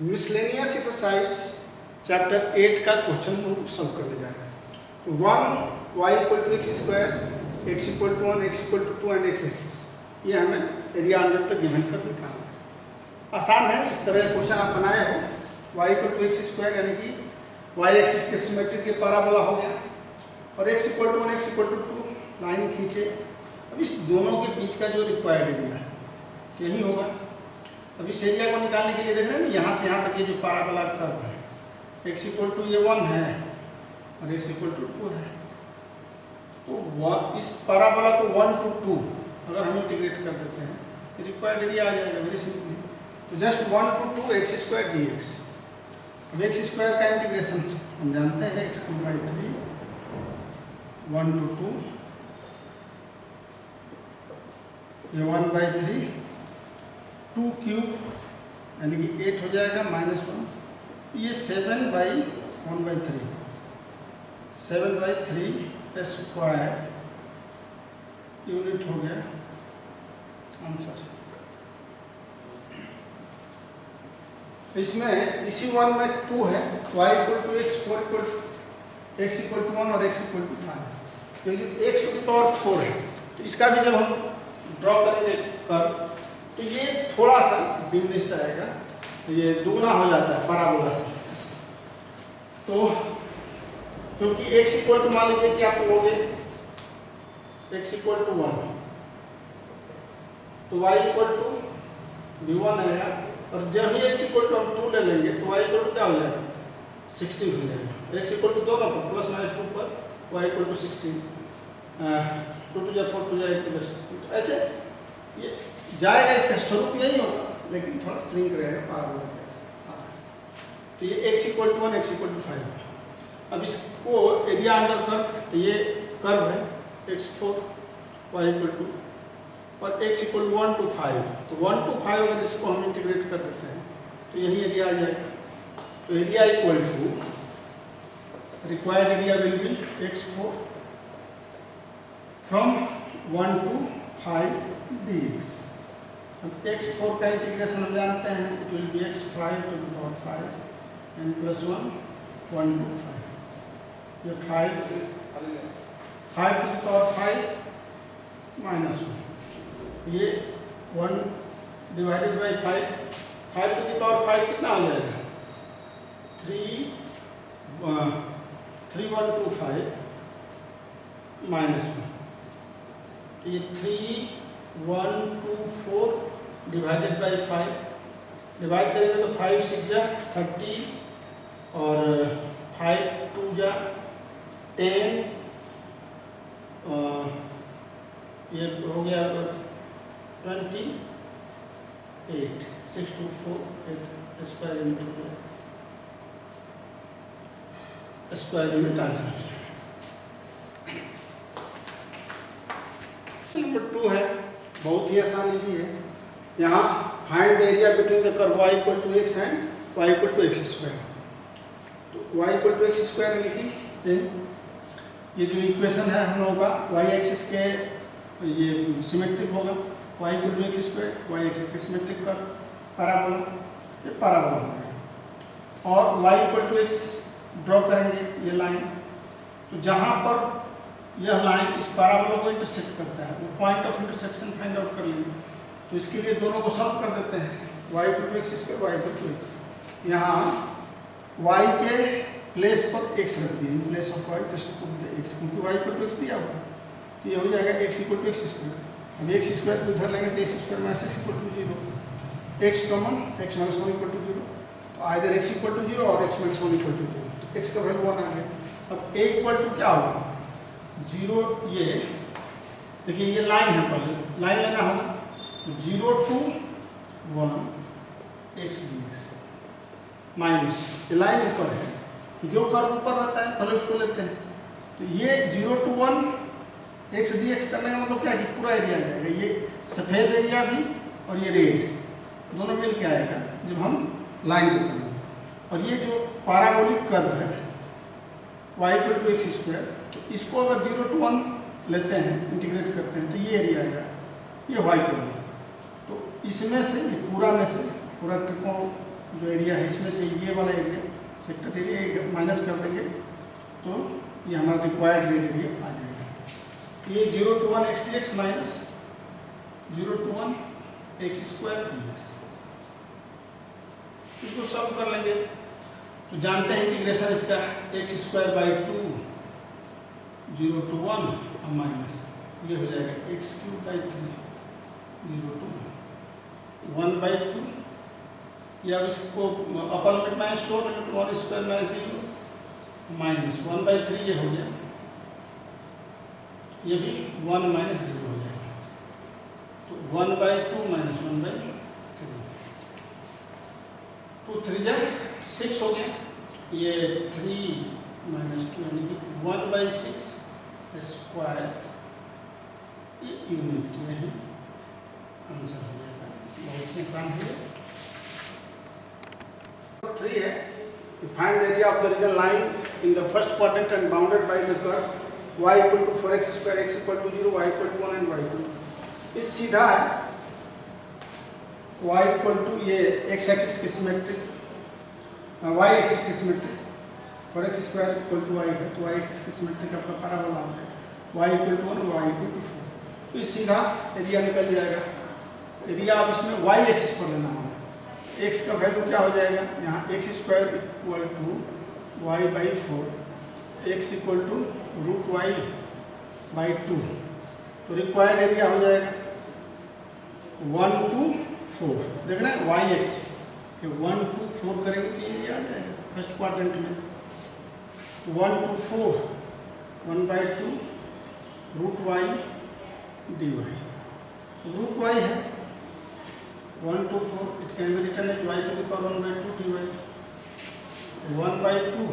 Miscellaneous exercise chapter 8 का question solve करने जा रहे हैं। 1 y equal to x square, x equal to 1, x equal to 2 and x axis, ये हमें area under the given curve निकालना है। आसान है, इस तरह क्वेश्चन आप बनाए हो। y equal to x square यानी कि y एक्सिस के सिमेट्रिक के पैराबोला हो गया, और x equal to 1, x equal to 2 line खींचे। अब इस दोनों के बीच का जो रिक्वायर्ड एरिया है यही होगा। अब इस एरिया को निकालने के लिए देख रहे हैं ना, यहाँ से यहाँ तक ये जो पैराबोला कर्व है, x इक्वल टू ये 1 है और x इक्वल टू 2 है, तो इस पैराबोला को 1 to 2 अगर हम इंटीग्रेट कर देते हैं तो रिक्वायर्ड एरिया आ जाएगा वेरी सिंपली। तो just 1 to 2 x square dx। अब x स्क्वायर का इंटीग्रेशन हम जानते हैं x की बाई 3, 1 to 2 ये 1/3, 2 क्यूब यानी कि 8 हो जाएगा, -1, ये 7/1/3, 7/3 स्क्वायर यूनिट हो गया आंसर। इसमें इसी 1 में 2 है, y equal to x, 4 x equal to 1 और x इक्वल टू 5, तो ये x टू द पावर 4 है। तो इसका भी जब हम ड्रॉ करेंगे कर्व तो ये थोड़ा सा डिमिनिश्ड आएगा, तो ये दुगना हो जाता है पैराबोला से। तो क्योंकि x इक्वल टू मान लीजिए कि आप लोगे x इक्वल टू 1, तो y इक्वल टू भी 1 आएगा, और जब ही x इक्वल टू हम 2 ले लेंगे तो y इक्वल टू क्या हो जाएगा, 16 हो जाएगा। x इक्वल टू दोनों पर प्लस माइनस 2 पर y equal to 16, 2 to 4 to 8, ऐसे ये जाएगा। इसका स्वरूप यही होगा लेकिन थोड़ा श्रिंक रहेगा पैराबोला का। तो ये x equal to 1, x equal to 5। अब इसको एरिया अंडर कर्व, तो ये कर्व है x4, y इक्वल टू, और x इक्वल 1 to 5, तो 1 to 5 अगर इसको हम इंटीग्रेट कर देते हैं तो यही एरिया आ जाएगा। तो area equal to required area will be x4 from 1 to 5 dx। अब x4 का इंटीग्रेशन हम जानते हैं, it will B x5 to the power 5 and plus 1 to 5, ये 5 to the power 5 minus 1, ये 1 divided by 5 to the power 5 कितना हो जाएगा, 3125 minus 1, तो ये 3124 डिवाइडेड बाई 5, डिवाइड करेंगे तो 5 6 जा 30 और 5 2 जा 10, ये हो गया 28, 6 to 4 8 स्क्वायर यूनिट हो गया, स्क्वायर यूनिट आंसर। नंबर 2 है, बहुत ही आसानी भी है। यहाँ find the area between the curve y equal to x and y equal to x square. तो y equal to x square लिखी, ये जो इक्वेशन है हम लोगों का y एक्सिस के ये सिमेट्रिक होगा, y equal to x square, y axis के सिमेट्रिक का पैराबोला, ये पैराबोला होगा, और y equal to x draw करेंगे ये लाइन। तो जहाँ पर यह लाइन इस पैराबोला को इंटरसेक्ट करता है वो point of intersection find out कर लेंगे। तो इसके लिए दोनों को सॉल्व कर देते हैं, y equal to x square, y equal to x, यहाँ y के प्लेस पर x रख दिए, place of y just put the x, क्योंकि y इक्वल टू एक्स दिया हुआ है, तो ये हो जाएगा x equal to x square. अब x स्क्वायर को इधर लेंगे तो x square minus x equal to 0, x common, x minus 1 equal to 0, तो आइदर x इक्वल टू 0 और x माइनस 1 इक्वल टू 0, तो x का वैल्यू 1 आ गया। अब a इक्वल टू क्या होगा, 0, ये देखिए ये लाइन है, पहले लाइन लेना होगा, 0 to 1 x dx माइनस, ये लाइन ऊपर है, तो जो कर्व ऊपर रहता है पहले उसको लेते हैं। तो ये 0 to 1 x dx करने का मतलब क्या है कि पूरा एरिया आ जाएगा, ये सफ़ेद एरिया भी और ये रेड दोनों मिल के आएगा जब हम लाइन को करेंगे। और ये जो पैराबोलिक कर्व है y equal to x square, तो इसको अगर 0 to 1 लेते हैं, इंटीग्रेट करते हैं, तो ये एरिया आएगा, ये वाई हो गया। तो इसमें से पूरा में से पूरा त्रिकोण जो एरिया है इसमें से ये वाला एरिया सेक्टर एरिया माइनस कर देंगे तो ये हमारा रिक्वायर्ड रेट एरिया आ जाएगा। ये 0 to 1 x dx minus 0 to 1 x square dx, इसको सॉल्व कर लेंगे तो जानते हैं इंटीग्रेशन इसका x स्क्वायर बाई 2 0 to 1 और माइनस ये हो जाएगा x cube by 3 0 to 1 by 2, या इसको अपर limit minus low limit 1 square minus 0 minus 1 by 3 ये हो गया, ये भी 1 माइनस 0 हो जाएगा तो 1 बाई 2 माइनस 1 बाई 3 2 3 जाए 6 हो गया, ये 3 माइनस 2 यानी कि 1 बाई 6 स्क्वायर, ये यूनिट में ही आंसर हो जाएगा। बहुत ही आसान है। 3 है find the area of the region line in the first quadrant and bounded by the curve y equal to 4x square x equal to 0 y equal to 1 and y equal to 4। ये सीधा है, y equal to ये x axis की symmetric y axis की symmetric 4x square equal to y है तो y axis की symmetric आपका पैराबोला हो गया y इक्वल टू 1 और y इक्वल टू 4। तो ये सीधा एरिया निकल जाएगा। एरिया अब इसमें y एक्सिस पर लेना होगा, x का वैल्यू क्या हो जाएगा यहाँ x square equal to y by 4 x equal to root y by 2, तो रिक्वायर्ड एरिया हो जाएगा 1 to 4। देख रहे हैं y एक्सिस 1 to 4 करेंगे तो ये एरिया आ जाएगा फर्स्ट क्वाड्रेंट में 1 to 4 1 by 2 root y dy, root y है 1 to 4, it can be written as y to the power 1 by 2 dy 1 by 2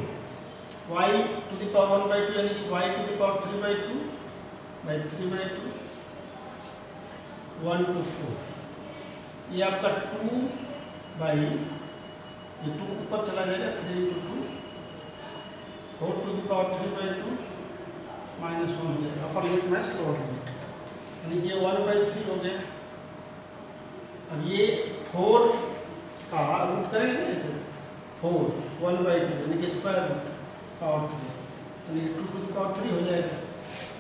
y to the power 1 by 2 यानी कि y to the power 3 by 2 by 3 by 2 1 to 4, ये आपका 2 by ये 2 ऊपर चला जाएगा 3 into 2 4 to the power 3 by 2 minus 1 हो जाएगा, अपर लिमिट माइनस लोअर लिमिट यानी कि ये 1 by 3 हो गया। अब ये 4 का रूट करेंगे ना ऐसे 4 1 by 2 यानी कि स्क्वायर रूट पावर 3 तो ये 2 to the power 3 हो जाएगा,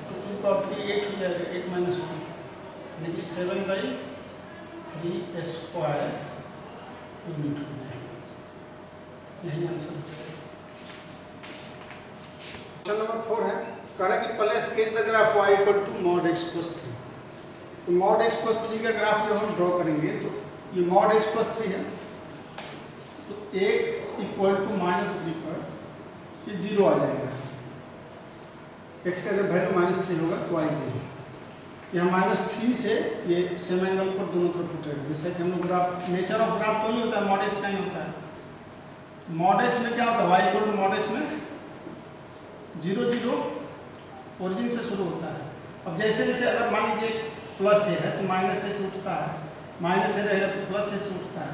2 to the power 3 8 हो जाएगा, 8 माइनस 1 यानी कि 7 by 3 स्क्वायर यूनिट हो जाएगा। यही आंसर हो जाएगा। क्वेश्चन नंबर 4 है, कह रहा है कि plus sketch the graph y equal to mod x plus 3। तो मॉड x प्लस 3 का ग्राफ जब हम ड्रॉ करेंगे तो ये मॉड x प्लस 3 है तो x इक्वल टू -3 पर ये 0 आ जाएगा, x का जब वैल्यू -3 होगा तो y 0, यहाँ -3 से ये सेम एंगल पर दोनों तरफ उठेगा। जैसे कि हम लोग ग्राफ नेचर ऑफ ग्राफ तो ही होता है, मॉड x नहीं होता है। मॉड x में क्या होता है, y equal to mod x में 0 0 ओरिजिन से शुरू होता है। अब जैसे जैसे अगर मान लीजिए प्लस ए है तो माइनस ए से उठता है, माइनस ए रहेगा तो प्लस ए से उठता है,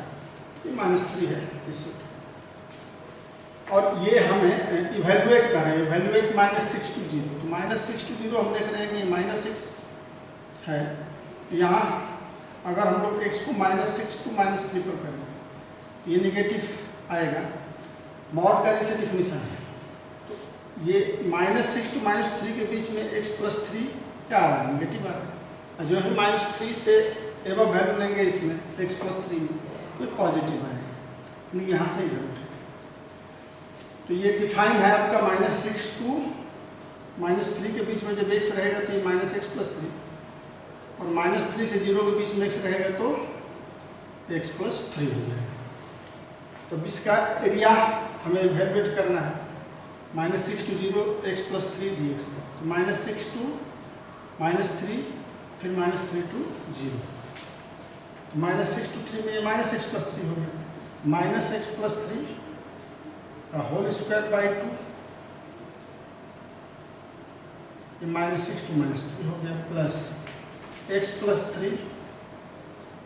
ये -3 है इससे। और ये हमें इवेल्युएट कर रहे हैं, इवेल्युएट -6 to 0, तो -6 to 0 हम देख रहे हैं कि -6 है, यहाँ अगर हम लोग x को -6 to -3 पर करें ये नेगेटिव आएगा। मॉड का जैसे डिफिनीशन है तो ये -6 to -3 के बीच में x प्लस 3 क्या आ रहा है, नेगेटिव आ रहा है। जो है -3 से एवं वैल्यू लेंगे इसमें x प्लस 3 में ये पॉजिटिव आएगा, यानी यहाँ से इधर उठे। तो ये डिफाइन है आपका -6 to -3 के बीच में जब x रहेगा तो ये -x प्लस 3, और -3 से 0 के बीच में x रहेगा तो x प्लस 3 हो जाएगा। तो इसका एरिया हमें इवेल्युएट करना है, -6 to 0 x प्लस 3 dx का, तो -6 to -3 फिर -3 to 0, -6 to 3 में ये -x प्लस 3 हो गया, -x प्लस 3 का होल स्क्वायर बाई 2, ये -6 to -3 हो गया, प्लस x प्लस 3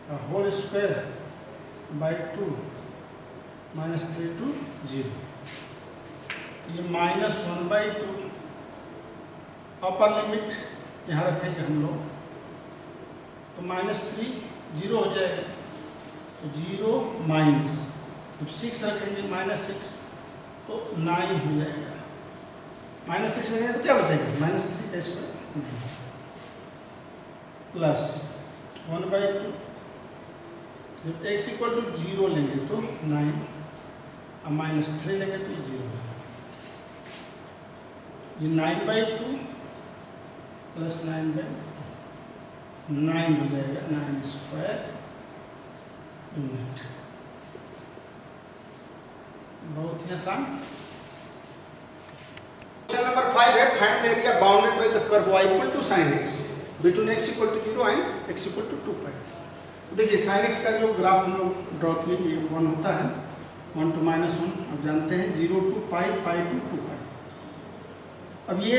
का होल स्क्वायर बाई 2 -3 to 0, ये -1/2 अपर लिमिट यहाँ रखेंगे हम लोग तो -3 0 हो जाएगा, तो 0 माइनस जब 6 रखेंगे -6 तो 9 हो जाएगा। -6 रखेंगे तो क्या बचेगा, -3 प्लस 1/2। जब x = 0 लेंगे तो 9 और -3 लेंगे तो ये 0 हो जाएगा। ये 9/2 प्लस 9 हो जाएगा, 9² यूनिट। बहुत ही आसान। क्वेश्चन नंबर 5 है, find the area bounded by the curve y = sin x between x = 0 and x = 2π। देखिए sin x का जो ग्राफ हम लोग ड्रॉ किए ये 1 होता है, 1 to -1। अब जानते हैं 0 to π, π to 2π। अब ये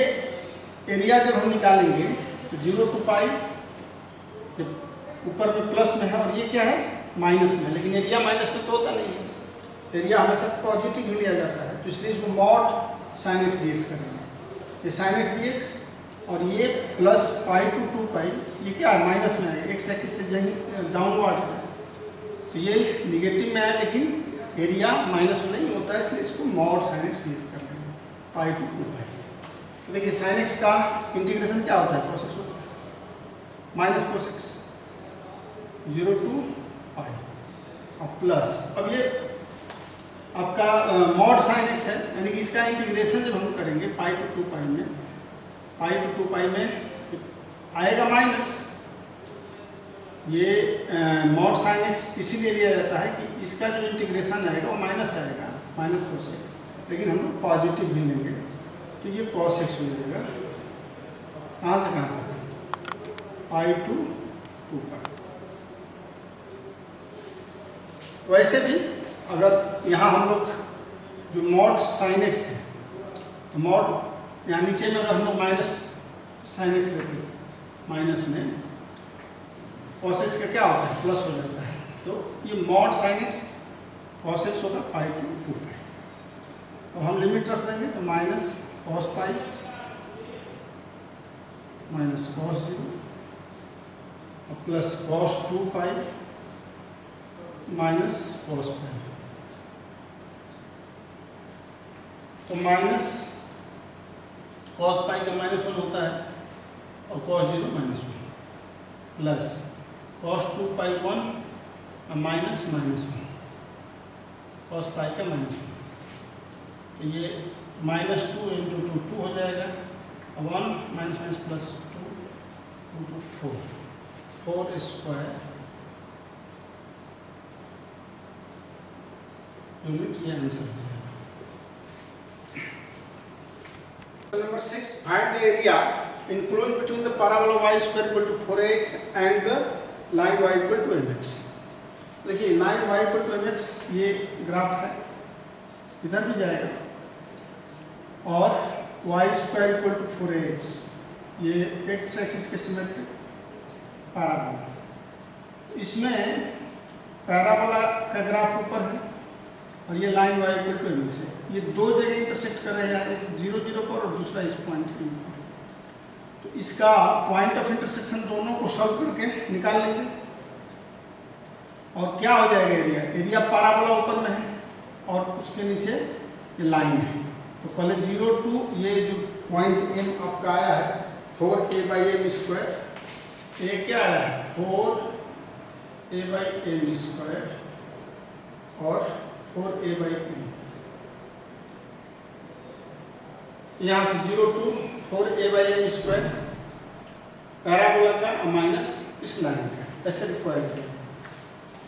एरिया जब हम निकालेंगे तो 0 to π ऊपर में प्लस में है और ये क्या है, माइनस में है। लेकिन एरिया माइनस में तो होता नहीं है, एरिया हमेशा पॉजिटिव ही लिया जाता है। तो इसलिए इसको मॉड sin x dx करेंगे। ये sin x dx और ये प्लस π to 2π, ये क्या है, माइनस में है, x एक्सिस से डाउनवर्ड से। तो ये निगेटिव में है लेकिन एरिया माइनस में नहीं होता है, इसलिए इसको मॉड sin x dx कर लेंगे, π to 2π। तो देखिए sin x का इंटीग्रेशन क्या होता है, cos x होता है, माइनस cos x 0 to π और प्लस। अब ये आपका मॉड sin x है, यानी कि इसका इंटीग्रेशन जब हम करेंगे π to 2π में, π to 2π में आएगा माइनस। ये मॉड sin x इसीलिए लिया जाता है कि इसका जो इंटीग्रेशन आएगा वो माइनस आएगा, माइनस cos x। लेकिन हम लोग पॉजिटिव भी लेंगे तो ये cos x हो जाएगा। कहाँ से कहाँ तक, π to 2π। वैसे भी अगर यहाँ हम लोग जो मॉड sin x है, तो मॉड यहाँ नीचे में अगर हम लोग माइनस sin x लेते हैं, माइनस में cos x का क्या होता है, प्लस हो जाता है। तो ये mod sin x cos x होगा π to 2π। अब हम लिमिट रख देंगे तो माइनस cos π माइनस cos 0 और प्लस cos 2π माइनस cos π। तो माइनस cos π का -1 होता है और cos 0 -1 प्लस cos 2π 1 और माइनस -1 cos π का -1। तो ये -2 × 2 2 हो जाएगा और 1 माइनस प्लस 2 × 4 4² यूनिट। ये आंसर है। Number 6, find the area enclosed between the parabola y² = 4ax and the line y = mx। देखिए लाइन y = mx ये ग्राफ है, इधर भी जाएगा, और y² = 4ax ये x एक्सिस के सिमेट्रिक पैराबोला। इसमें पैराबोला का ग्राफ ऊपर है और ये लाइन y = mx है। ये दो जगह इंटरसेक्ट कर रहे हैं, एक 0 0 पर और दूसरा इस पॉइंट पर। तो इसका पॉइंट ऑफ इंटरसेक्शन दोनों को सॉल्व करके निकाल लेंगे और क्या हो जाएगा, एरिया एरिया पैराबोला ऊपर में है और उसके नीचे ये लाइन है। तो पहले 0 to ये जो पॉइंट m आपका आया है 4a/m², ये क्या आया है 4a/m² और 4a/m। यहाँ से 0 to 4a/m² पैराबोला का और माइनस इस लाइन का, ऐसे रिक्वायर्ड है।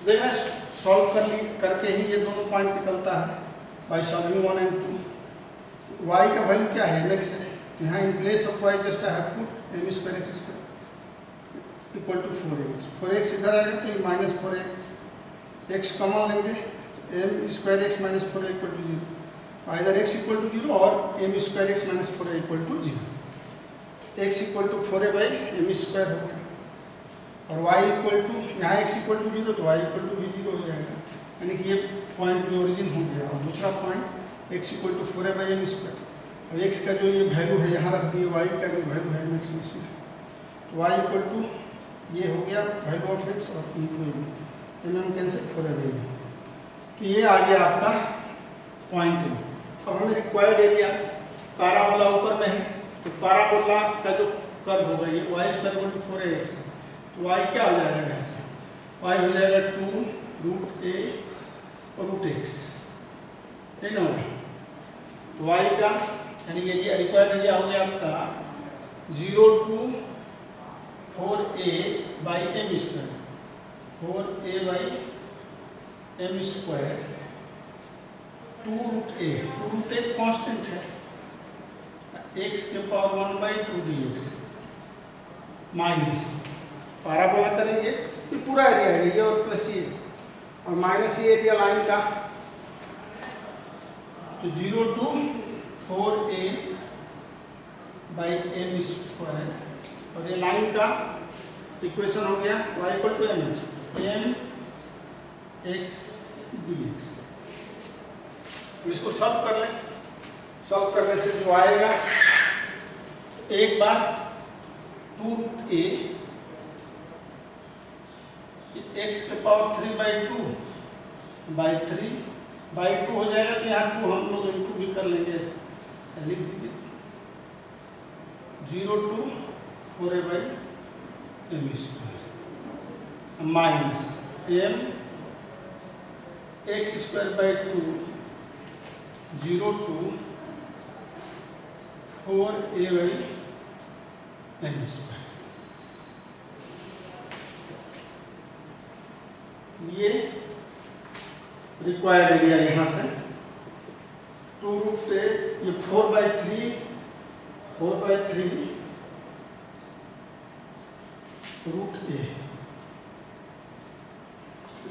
देखना सॉल्व करके ही ये दोनों पॉइंट निकलता है बाय सॉल्विंग 1 and 2। y का वैल्यू क्या है, mx है। यहाँ in place of y just I have put m² x² = 4x। 4x इधर आएगा तो ये -4x, x कॉमन लेंगे m² x - 4a = 0। Either x = 0 और m² x - 4a = 0। x = 4a/m² हो गया और y यहाँ x = 0 तो y = भी 0 हो जाएगा, यानी कि ये पॉइंट जो ओरिजिन हो गया। और दूसरा पॉइंट x = 4a/m²। और x का जो ये वैल्यू है यहाँ रख दिए, y का जो वैल्यू है मैक्सिमम में, तो y = ये हो गया वैल्यू ऑफ x और m कैंसिल 4a/m। तो ये आ गया आपका पॉइंट ए। अब हमें रिक्वायर्ड एरिया, पैराबोला ऊपर में है, तो पैराबोला का जो कर्व होगा ये y square equal to 4ax है, तो y क्या हो जाएगा यहाँ से, y हो जाएगा 2 रूट a और रूट x, नहीं ना होगा। तो y का यानी ये रिक्वायर्ड एरिया हो गया आपका 0 to 4a by m square, 4a by m square 2 root a, 2 root a constant है, x के power 1 by 2 dx minus parabola करेंगे तो पूरा एरिया है ये और प्लस ये, और माइनस ये एरिया लाइन का, तो 0 to 4a by m square, और ये लाइन का इक्वेशन हो गया y equal to m x dx। तो इसको सॉल्व कर लें, सॉल्व करने से जो आएगा, एक बार 2 रूट ए x के पावर 3 बाई 2 बाई 3 बाई 2 हो जाएगा, तो यहाँ 2 हम लोग इंटू भी कर लेंगे, ऐसे लिख दीजिए 0 to 4a by m square minus m x square by 2 0 to 4a by m square. ये रिक्वायर्ड एरिया यहाँ से 2 रूट ए, ये 4 बाई 3 रूट ए,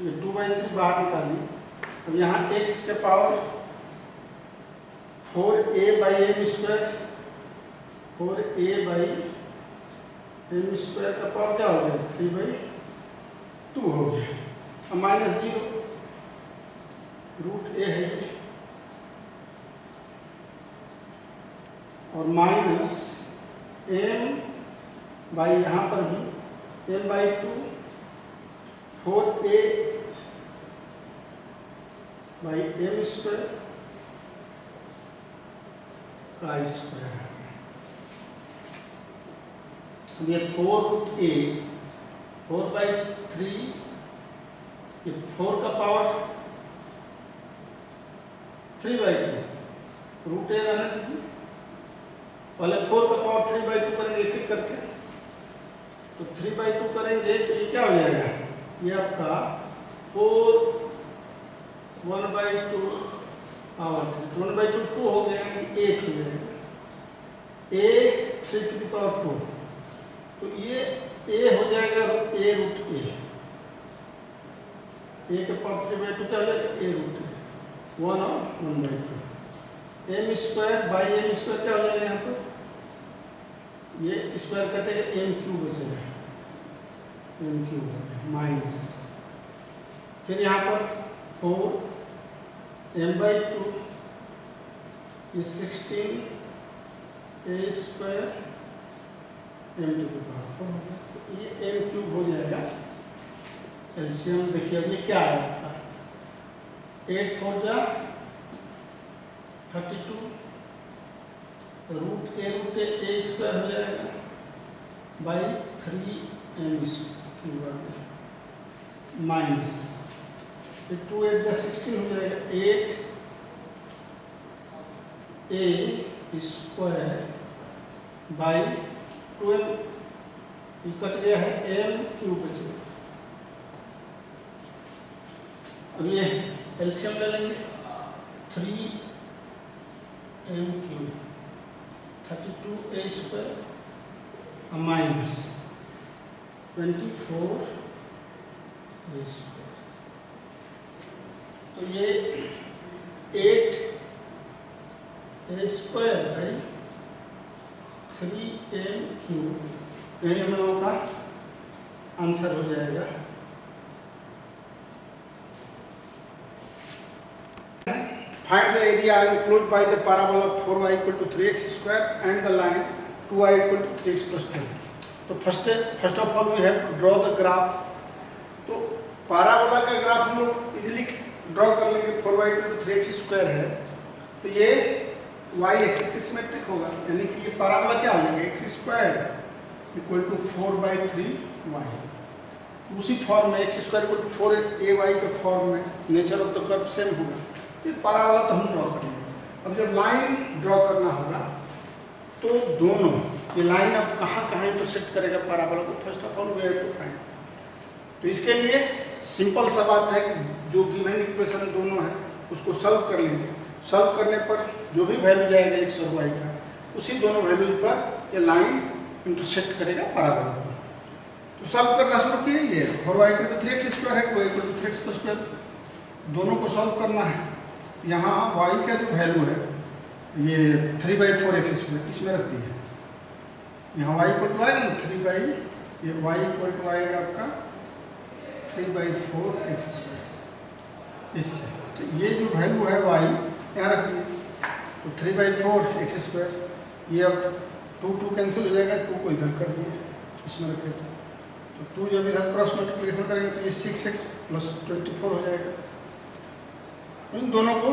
ये 2 बाई 3 बाहर निकाली। अब यहाँ x के power 4a by m square, 4a by m square का पावर क्या हो गया 3 बाई 2 हो गया, अब माइनस 0 रूट ए है ये, और माइनस एम बाई यहाँ पर भी m by 2 4a by m square का स्क्वायर। अब ये 4 रूट ए 4 बाई 3, ये 4 का पावर 3 बाई 2 रूट ए रहने दीजिए, पहले 4 का पावर 3 बाई 2 करेंगे एक एक करके, तो 3 बाई 2 करेंगे तो ये क्या हो जाएगा, ये आपका 4 1 बाई 2 पावर 3, 1 बाई 2 2 हो गया, 8 हो जाएगा, a 3 टू द पावर 2, तो ये a हो जाएगा a रूट a, a के पावर 3 बाई 2 क्या हो जाएगा a रूट a, 1 और 1 by 2, m square by m square क्या हो जाएगा, यहाँ पर ये स्क्वायर कटेगा, एम क्यूब बचेगा, एम क्यूब माइनस, फिर यहाँ पर 4 m by 2 is 16 a square m to the power 4, तो ये एम क्यूब हो जाएगा। एलसीएम देखिए अब ये क्या है आपका, 8 4 जा 32 रूट ए स्क्वायर हो जाएगा बाई 3 एम क्यूब माइनस 2 8 जा 16 हो जाएगा, 8 ए स्क्वायर बाई 12 कट गया है, एम क्यूब बचेगा। अब ये एलसीएम ले लेंगे, 3 एम क्यूब 32 ए स्क्वायर माइनस 24 ए स्क्वायर, तो ये 8 ए स्क्वायर बाई 3 एम क्यूब, यही हम लोगों का आंसर हो जाएगा। Find the area enclosed by the parabola 4y equal to 3x square and the line 2y equal to 3x plus 10. तो first of all we have to draw the graph। तो parabola का graph हम लोग easily draw कर लेंगे 4y equal to 3x square है, तो ये y एक्सिस के सिमेट्रिक होगा, यानी कि ये पैराबोला क्या हो जाएगा, x square equal to 4/3y। उसी फॉर्म में x square equal to 4ay के फॉर्म में nature of the curve same होगा। ये पैराबोला तो हम ड्रॉ करेंगे। अब जब लाइन ड्रॉ करना होगा तो दोनों ये लाइन अब कहाँ इंटरसेक्ट करेगा पैराबोला को, first of all we have to find. तो इसके लिए सिंपल सा बात है कि जो गिवन इक्वेशन दोनों है उसको सॉल्व कर लेंगे। सॉल्व करने पर जो भी वैल्यू जाएगा x और y का, उसी दोनों वैल्यूज पर ये लाइन इंटरसेक्ट करेगा पैराबोला को। तो सॉल्व करना शुरू किए। ये 4y equal to 3x square है, 2y equal to 3x plus 12, दोनों को सॉल्व करना है। यहाँ y का जो वैल्यू है ये 3/4x स्क्वायर इसमें रख दिए। यहाँ y इक्वल टू आएगा ना 3 ये y इक्वल टू आएगा आपका 3/4x स्क्वायर। इससे तो ये जो वैल्यू है y यहाँ रख दिए, तो 3/4x स्क्वायर। ये अब 2 कैंसिल हो जाएगा, 2 को इधर कर दिए, इसमें रखे तो 2 जब इधर क्रॉस मल्टीप्लिकेशन करेंगे तो ये 6x प्लस 24 हो जाएगा। इन दोनों को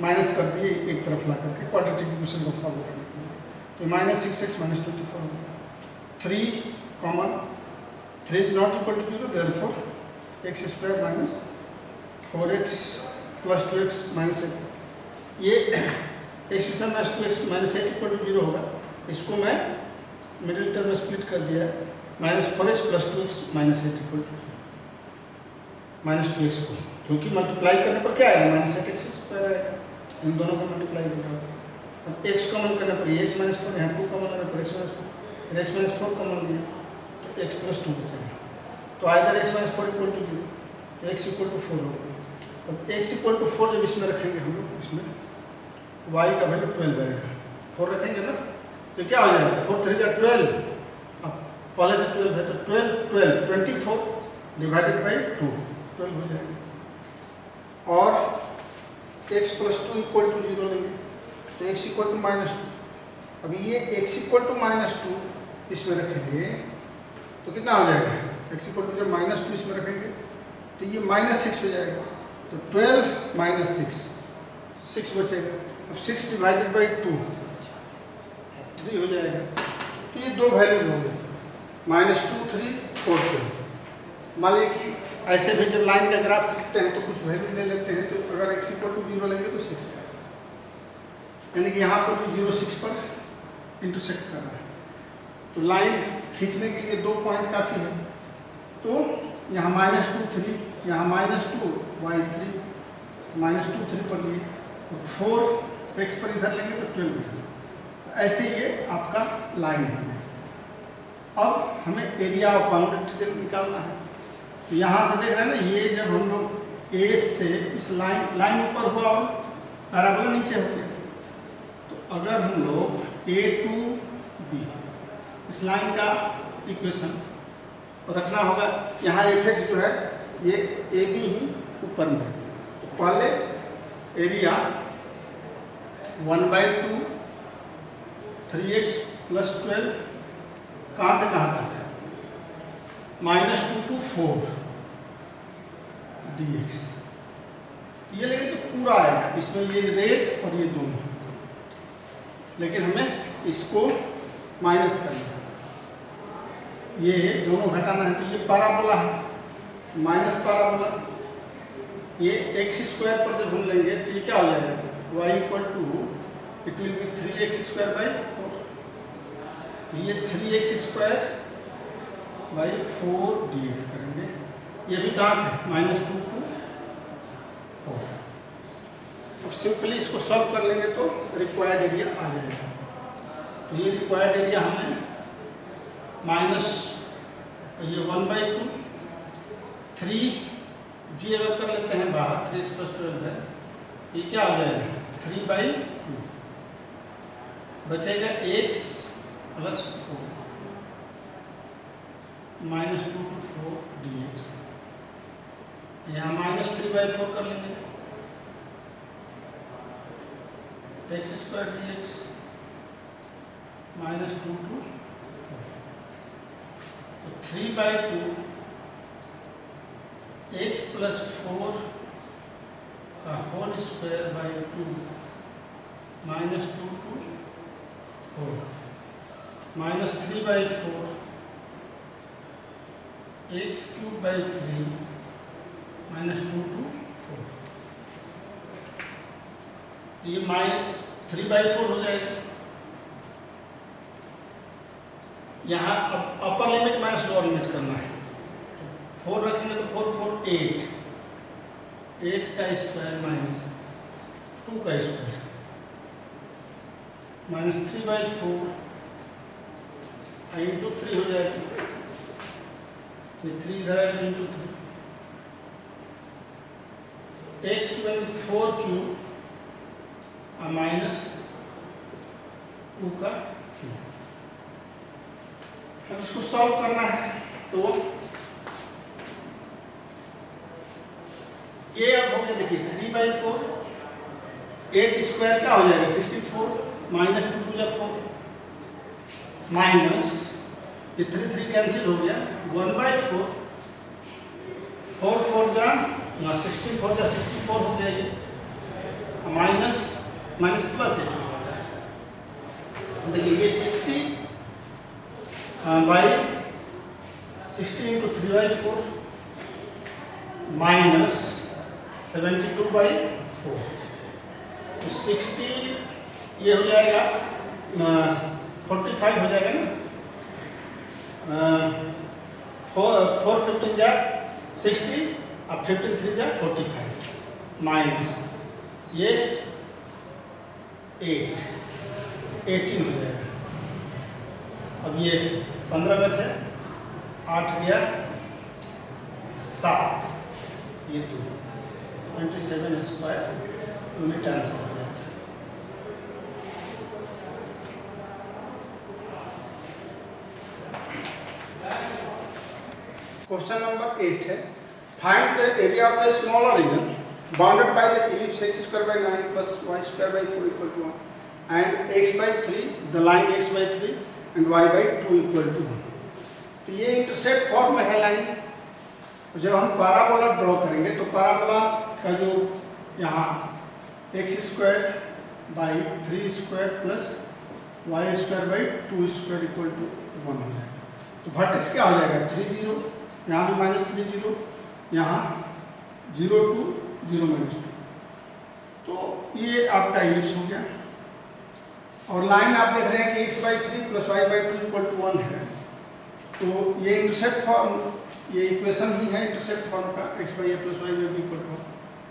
माइनस कर दिए एक तरफ ला करके क्वाड्रेटिक इक्वेशन को फॉलो करने के लिए, तो -6x - 24 हो गया। 3 common, 3 is not equal to 0, therefore x square minus 4x plus 2x minus 8। ये x square minus 2x minus 8 equal to 0 होगा। इसको मैं मिडिल टर्म में स्प्लिट कर दिया है, -4x plus 2x minus 8 equal to -2x को, क्योंकि मल्टीप्लाई करने पर क्या आएगा, -8x स्क्वायर आएगा। इन दोनों को मल्टीप्लाई करना होगा। अब x कॉमन करने पर x माइनस 4, यहाँ 2 कॉमन लेने पर x माइनस 4, फिर x माइनस 4 कॉमन लिया तो x प्लस 2 बचेगा। तो आइदर x माइनस 4 इक्वल टू 0, तो x इक्वल टू 4 होगा। अब x इक्वल टू 4 जब इसमें रखेंगे हम लोग, इसमें y का वैल्यू 12 आएगा। 4 रखेंगे ना तो क्या हो जाएगा, 4 3 जा 12। अब पहले से 12 है तो 12 24 डिवाइडेड बाई 2 12 हो जाएगा। और x प्लस 2 इक्वल टू 0 लेंगे तो x इक्वल टू -2। अब ये x इक्वल टू -2 इसमें रखेंगे तो कितना हो जाएगा, x इक्वल टू जब -2 इसमें रखेंगे तो ये -6 हो जाएगा। तो 12 - 6 बचेगा। अब 6 डिवाइडेड बाई 2 3 हो जाएगा। तो ये दो वैल्यूज हो गए, -2 3 4 2। मान लीजिए कि ऐसे भी जब लाइन का ग्राफ खींचते हैं तो कुछ वैल्यू ले लेते हैं, तो अगर x इक्वल टू 0 लेंगे तो 6 आएगा, यानी कि यहाँ पर भी 0 6 पर इंटरसेक्ट कर रहा है। तो लाइन खींचने के लिए 2 पॉइंट काफ़ी है। तो यहाँ -2 3, यहाँ -2 y 3, -2 3 पर लिए, तो 4 x पर इधर लेंगे तो 12 ऐसे ये आपका लाइन है। अब हमें एरिया ऑफ बाउंडेड रीजन निकालना है। तो यहाँ से देख रहे हैं ना, ये जब हम लोग ए से इस लाइन ऊपर हुआ और पैराबोला नीचे हो गया, तो अगर हम लोग a to b इस लाइन का इक्वेशन रखना होगा, यहाँ एफ जो है ये ए बी ही ऊपर में है। तो पहले एरिया 1/2 3x प्लस 12 कहाँ से कहाँ तक है, -2 to 4 dx। ये लेकिन तो पूरा आएगा, इसमें ये रेड और ये दोनों, लेकिन हमें इसको माइनस करना है, ये दोनों घटाना है। तो ये पैराबोला है, माइनस पैराबोला, ये x स्क्वायर पर जब हम लेंगे तो ये क्या हो जाएगा, y equal to it will be 3x square by 4। तो ये 3x स्क्वायर बाई 4 dx करेंगे। ये भी कहाँ से, -2 to 4। अब सिंपली इसको सॉल्व कर लेंगे तो रिक्वायर्ड एरिया आ जाएगा। तो ये रिक्वायर्ड एरिया हमें माइनस ये 1/2 3 भी अगर कर लेते हैं बाहर, 3x प्लस 12 है, ये क्या हो जाएगा 3/2 बचेगा x प्लस 4 -2 to 4 dx। यहाँ -3/4 कर लेंगे, x स्क्वायर dx -2 to 4। तो 3/2 x प्लस 4 का whole square by 2 minus 2 to 4 minus 3/4 x cube by 3 minus 2 to 4। ये 3/4 हो जाएगा। यहाँ upper limit minus lower limit करना है। 4 रखेंगे तो 4 4 8 का स्क्वायर माइनस 2 का स्क्वायर माइनस 3/4 इंटू 3 हो जाएगा। ये 3 इधर आएगा इंटू 3 एक्स की वैल्यू 4 क्यूब माइनस 2 का क्यूब। अब इसको सॉल्व करना है तो ये अब हो गया। देखिए 3/4 8 स्क्वायर क्या हो जाएगा 64 माइनस 2 2 4 माइनस ये 3 3 कैंसिल हो गया 1/4 4 4 जा 64 जा 64 हो गया ये माइनस माइनस प्लस है। देखिए ये 60 बाई 60 इंटू 3/4 माइनस 72/4 तो 60 ये हो जाएगा 45 हो जाएगा ना। 4 15 जा 60 अब 15 3 जा 45 माइनस ये 18 हो जाएगा। अब ये 15 में से 8 गया 7 ये 2 27 स्क्वायर यूनिट आंसर हो जाएगा। क्वेश्चन नंबर 8 है find the area of the smaller reason bounded by the ellipse x square by 9 plus y square by 4 equal to 1 and x by 3 the line x by 3 and y by 2 equal to 1। तो ये intersect form में है line. जब हम parabola draw करेंगे तो parabola का जो यहाँ x square by 3 square plus y square by 2 square equal to 1 हो जाएगा। तो वर्टेक्स क्या हो जाएगा 3 0 यहाँ भी माइनस 3 0 यहाँ 0 2 0 माइनस 2 तो ये आपका इलिप्स हो गया। और लाइन आप देख रहे हैं कि x by 3 plus y by 2 equal to 1 है। तो ये इंटरसेप्ट फॉर्म ये इक्वेशन ही है इंटरसेप्ट फॉर्म का x by a plus y by 2 equal to 1।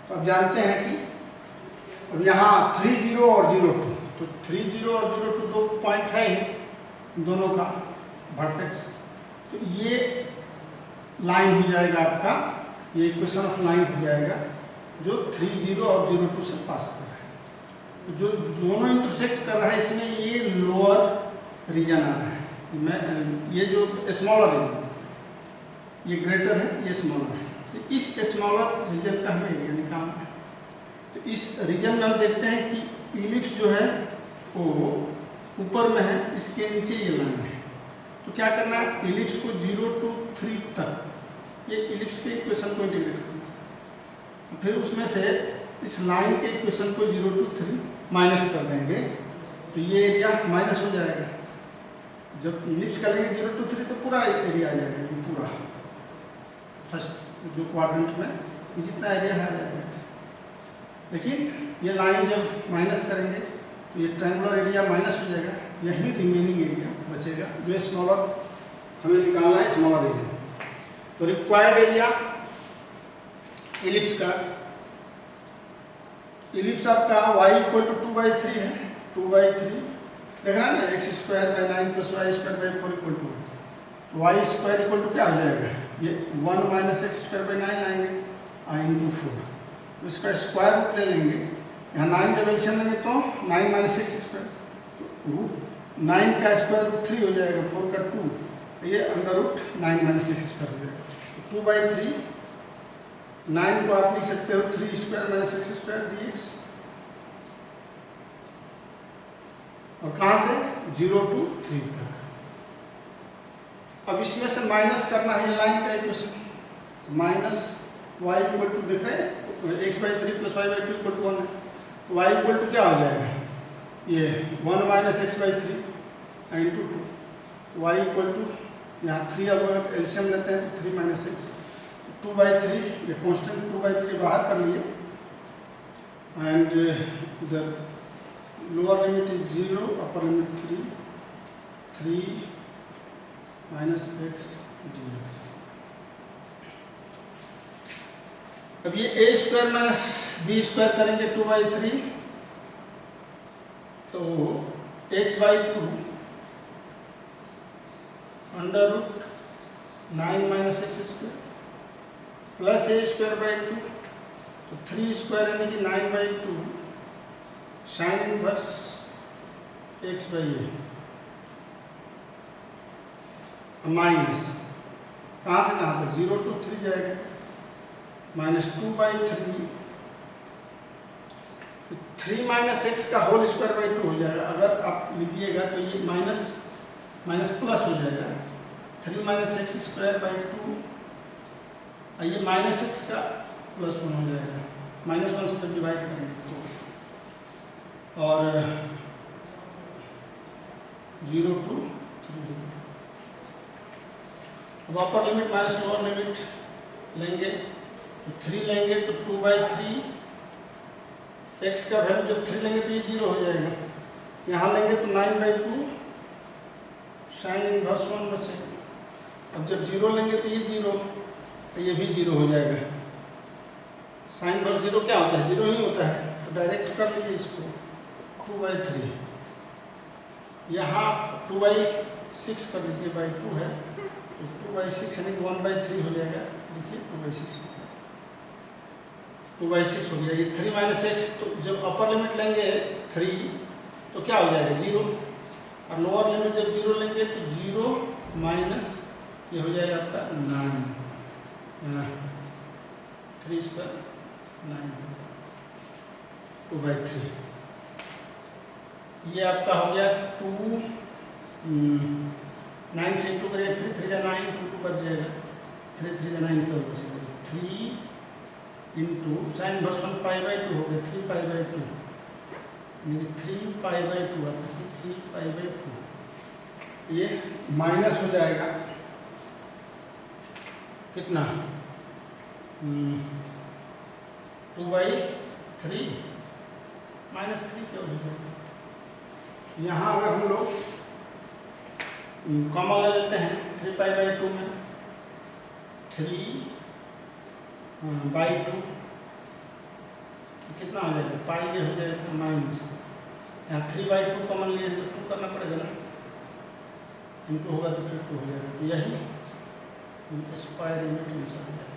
तो आप जानते हैं कि अब यहाँ 3 0 और 0 2 तो 3 0 और 0 2 दो पॉइंट है दोनों का वर्टेक्स। तो ये लाइन हो जाएगा आपका ये इक्वेशन ऑफ लाइन हो जाएगा जो 3 0 और 0 2 से पास कर रहा है। तो जो दोनों इंटरसेक्ट कर रहा है इसमें ये लोअर रीजन आ रहा है। ये जो स्मॉलर रीजन ये ग्रेटर है ये स्मॉलर है। तो इस स्मॉलर रीजन का हमें एरिया निकालना है। तो इस रीजन में हम देखते हैं कि इलिप्स जो है वो ऊपर में है इसके नीचे ये लाइन है। तो क्या करना है इलिप्स को 0 to 3 तक ये इलिप्स के इक्वेशन को इंटीग्रेट करना है। फिर उसमें से इस लाइन के इक्वेशन को 0 to 3 माइनस कर देंगे तो ये एरिया माइनस हो जाएगा। जब इलिप्स का लेंगे 0 to 3 तो पूरा एरिया आ जाएगा ये पूरा फर्स्ट जो क्वाड्रेंट में ये जितना एरिया है आ जाएगा। लेकिन ये लाइन जब माइनस करेंगे तो ये ट्रायंगुलर एरिया माइनस हो जाएगा। यही रिमेनिंग एरिया बचेगा जो स्मॉलर हमें निकालना है स्मॉलर रीजन। तो रिक्वायर्ड एरिया इलिप्स का इलिप्स आपका y इक्वल टू 2/3 है 2/3 देख रहा है ना x square by 9 plus y square by 4 equal to y square equal to क्या हो जाएगा ये 1 माइनस x स्क्वायर बाई 9 लाएंगे इंटू 4 तो इसका स्क्वायर रूट ले लेंगे। यहाँ 9 जब एलसीएम लेंगे तो 9 माइनस x स्क्वायर रूट 9 का स्क्वायर रूट 3 हो जाएगा 4 का 2 ये under root 9 minus x square हो जाएगा। 2/3 9 को आप लिख सकते हो 3 square minus x square dx और कहाँ से 0 to 3 तक। अब इसमें से माइनस करना है ये लाइन का इक्वेशन तो माइनस y इक्वल टू देख रहे हैं x/3 + y/2 इक्वल टू 1 है। y इक्वल टू क्या हो जाएगा, ये 1 - x/3 into 2, y equal to यहाँ 3, अब अगर एलसीएम लेते हैं तो 3 - x 2/3, ये कॉन्स्टेंट 2/3 बाहर कर लिए and the lower limit is 0, upper limit 3 - x dx। अब ये a² - b² करेंगे 2/3, तो x/2 √9 - x² प्लस a²/2, तो 3² यानी कि 9/2 साइन इनवर्स x/a माइनस कहाँ से कहाँ तक 0 to 3 जाएगा, -2/3 3 - x का होल स्क्वायर/2 हो जाएगा। अगर आप लीजिएगा तो ये माइनस प्लस हो जाएगा, 3 - x²/2, ये -x का +1 हो जाएगा, -1 से जब डिवाइड करेंगे तो, और 0 to 3। अब अपर लिमिट माइनस लोअर लिमिट लेंगे तो 3 लेंगे तो 2/3, x का वैल्यू जब 3 लेंगे तो ये 0 हो जाएगा, यहाँ लेंगे तो 9/2 साइन इनवर्स 1 बचेगा। अब जब 0 लेंगे तो ये 0, तो ये भी 0 हो जाएगा। साइन इनवर्स 0 क्या होता है, 0 ही होता है, तो डायरेक्ट कर लीजिए इसको 2/3, यहाँ 2/6 कर लीजिए, /2 है तो 2/6 यानी 1/3 हो जाएगा। देखिए 2/6 हो गया, ये 3 - x, तो जब अपर लिमिट लेंगे 3 तो क्या हो जाएगा 0, और लोअर लिमिट जब 0 लेंगे तो 0 माइनस ये हो जाएगा आपका 9, 3² 9, 2/3, ये आपका हो गया 2, 9 से इंटू करेंगे 3 3 जा 9, 2 बच जाएगा, 3 3 जा 9 क्या बचेगा 3 इंटू साइन इनवर्स 1 π/2 हो गया 3π/2, यानी 3π/2 आप देखिए 3π/2, ये माइनस हो जाएगा कितना 2/3 -3 क्या हो जाएगा। यहाँ अगर हम लोग कॉमन ले लेते हैं 3π/2 में 3/2 कितना हो जाएगा, पाई ये हो जाएगा माइनस, यहाँ 3/2 कॉमन लिए तो 2 करना पड़ेगा ना, इनटू होगा तो फिर 2 हो जाएगा, तो यही स्क्वायर यूनिट आंसर हो जाएगा।